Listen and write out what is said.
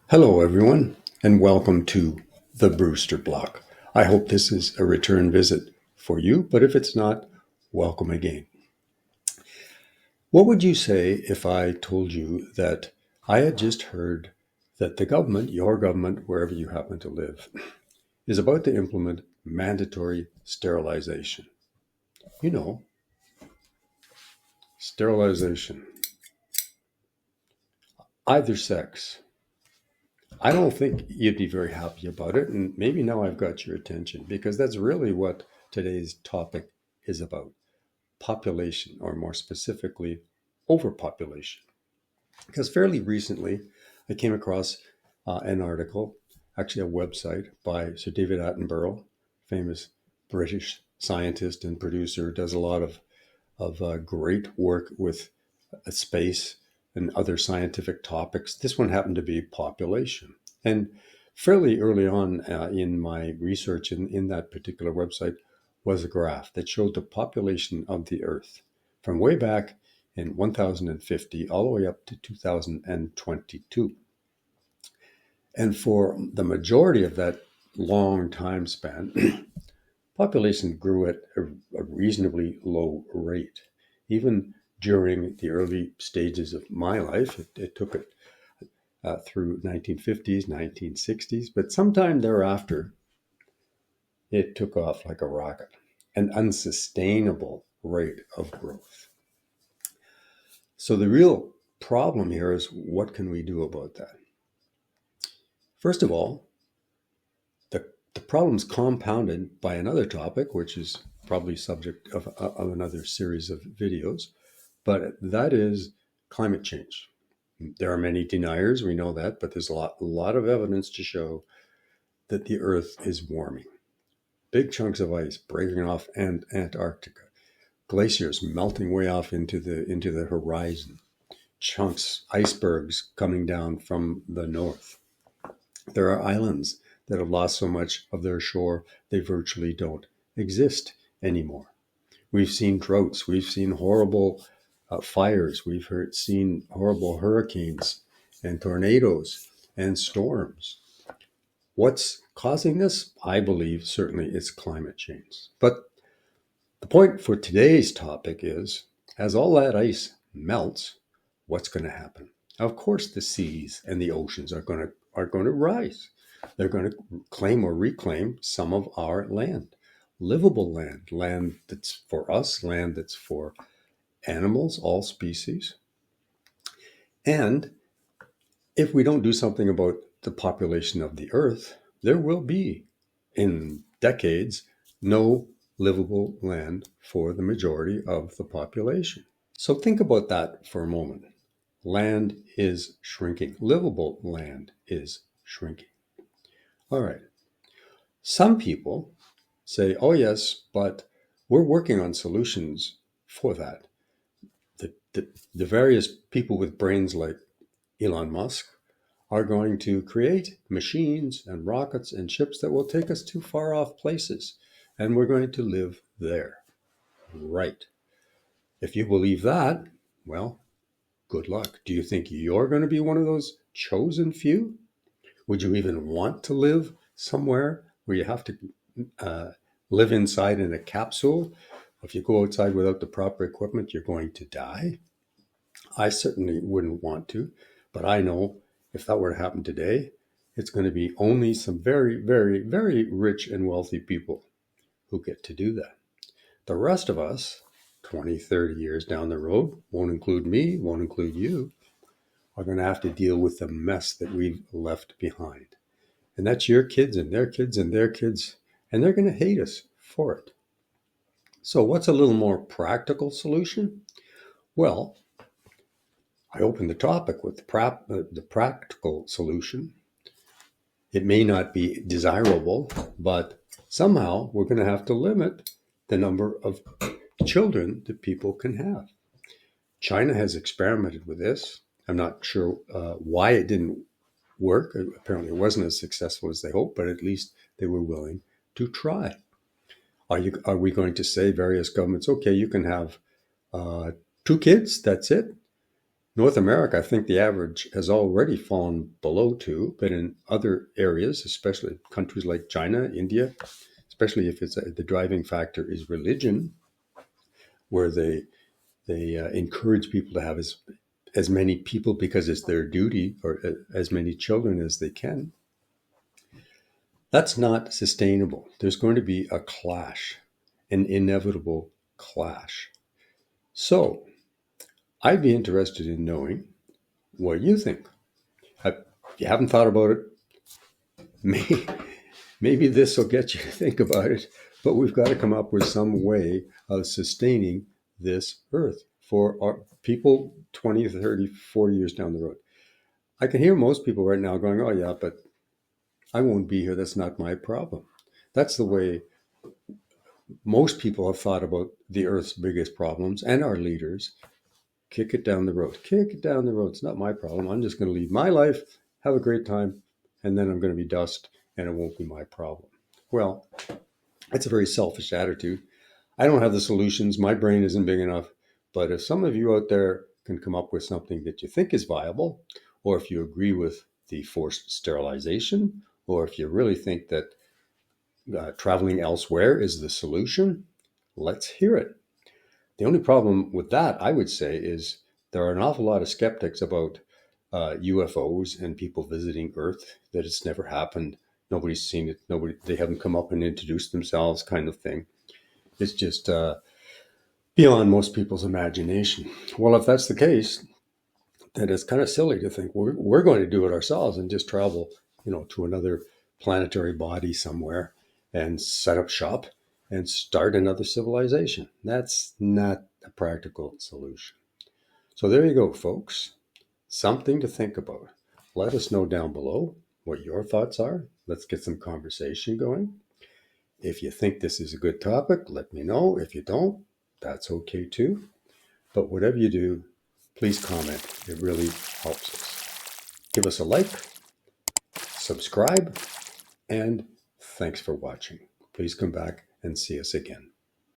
Hello, everyone, and welcome to the Brewster Block. I hope this is a return visit for you, but if it's not, welcome again. What would you say if I told you that I had just heard that the government, your government, wherever you happen to live, is about to implement mandatory sterilization? You know, sterilization, either sex. I don't think you'd be very happy about it. And maybe now I've got your attention because that's really what today's topic is about population, or more specifically, overpopulation. Because fairly recently, I came across an article, actually a website by Sir David Attenborough, famous British scientist and producer, does a lot of great work with space and other scientific topics. This one happened to be population. And fairly early on in my research in that particular website was a graph that showed the population of the Earth from way back in 1050 all the way up to 2022. And for the majority of that long time span, population grew at a reasonably low rate. Even during the early stages of my life, it took it through 1950s, 1960s, but sometime thereafter, it took off like a rocket, an unsustainable rate of growth. So the real problem here is, what can we do about that? First of all, the problem's compounded by another topic, which is probably subject of another series of videos, but that is climate change. There are many deniers, we know that, but there's a lot of evidence to show that the Earth is warming. Big chunks of ice breaking off Antarctica, glaciers melting way off into the horizon, chunks, icebergs coming down from the north. There are islands that have lost so much of their shore they virtually don't exist anymore. We've seen droughts, we've seen horrible fires, we've seen horrible hurricanes and tornadoes and storms. What's causing this? I believe certainly it's climate change. But the point for today's topic is, as all that ice melts, what's going to happen? Of course, the seas and the oceans are going to rise. They're going to claim or reclaim some of our land, livable land that's for us, land that's for animals, all species. And if we don't do something about the population of the Earth, there will be, in decades, no livable land for the majority of the population. So think about that for a moment. Land is shrinking. Livable land is shrinking. All right. Some people say, oh, yes, but we're working on solutions for that. The various people with brains like Elon Musk are going to create machines and rockets and ships that will take us to far off places, and we're going to live there. Right. If you believe that, well, good luck. Do you think you're going to be one of those chosen few? Would you even want to live somewhere where you have to live inside in a capsule? If you go outside without the proper equipment, you're going to die. I certainly wouldn't want to, but I know if that were to happen today, it's going to be only some very, very, very rich and wealthy people who get to do that. The rest of us, 20, 30 years down the road, won't include me, won't include you, are going to have to deal with the mess that we've left behind. And that's your kids and their kids and their kids, and they're going to hate us for it. So what's a little more practical solution? Well, I opened the topic with the practical solution. It may not be desirable, but somehow we're going to have to limit the number of children that people can have. China has experimented with this. I'm not sure why it didn't work. Apparently, it wasn't as successful as they hoped, but at least they were willing to try. Are we going to say, various governments, okay, you can have 2 kids, that's it? North America, I think the average has already fallen below 2, but in other areas, especially countries like China, India, especially if the driving factor is religion, where they encourage people to have as many people because it's their duty, or as many children as they can. That's not sustainable. There's going to be a clash, an inevitable clash. So I'd be interested in knowing what you think. If you haven't thought about it, maybe this will get you to think about it, but we've got to come up with some way of sustaining this earth for our people 20, 30, 40 years down the road. I can hear most people right now going, oh, yeah, but I won't be here. That's not my problem. That's the way most people have thought about the earth's biggest problems, and our leaders. Kick it down the road. Kick it down the road. It's not my problem. I'm just going to lead my life, have a great time, and then I'm going to be dust, and it won't be my problem. Well, that's a very selfish attitude. I don't have the solutions. My brain isn't big enough. But if some of you out there can come up with something that you think is viable, or if you agree with the forced sterilization, or if you really think that traveling elsewhere is the solution, let's hear it. The only problem with that, I would say, is there are an awful lot of skeptics about UFOs and people visiting Earth, that it's never happened. Nobody's seen it. They haven't come up and introduced themselves, kind of thing. It's just beyond most people's imagination. Well, if that's the case, then it's kind of silly to think we're going to do it ourselves and just travel, to another planetary body somewhere and set up shop and start another civilization. That's not a practical solution. So there you go, folks. Something to think about. Let us know down below what your thoughts are. Let's get some conversation going. If you think this is a good topic, let me know. If you don't, that's okay too. But whatever you do, please comment. It really helps us. Give us a like, subscribe, and thanks for watching. Please come back and see us again.